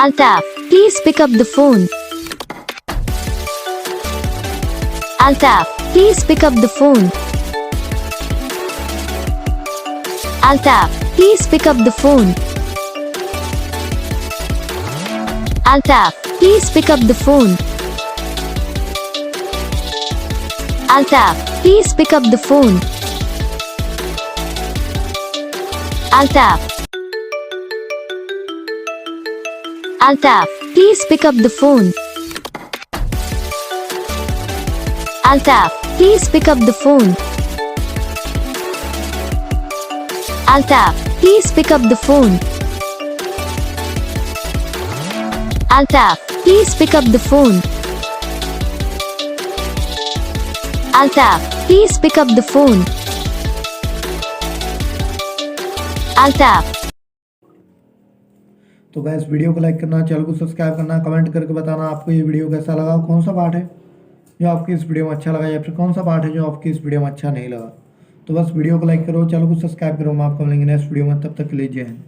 Aftab, please pick up the phone. Aftab, please pick up the phone. Aftab, please pick up the phone. Aftab, please pick up the phone. Aftab, please pick up the phone. Aftab. Aftab, please pick up the phone. Aftab, please pick up the phone. Aftab, please pick up the phone. Aftab, please pick up the phone. Aftab, please pick up the phone. Aftab. तो guys video को like करना, channel को subscribe करना, comment करके बताना आपको ये video कैसा लगा, कौन सा पार्ट है जो आपकी इस वीडियो में अच्छा लगा या फिर कौन सा पार्ट है जो आपकी इस वीडियो में अच्छा नहीं लगा। तो बस वीडियो को लाइक करो, चैनल को सब्सक्राइब करो। हम आपको मिलेंगे नेक्स्ट वीडियो में, तब तक के लिए जय हिंद।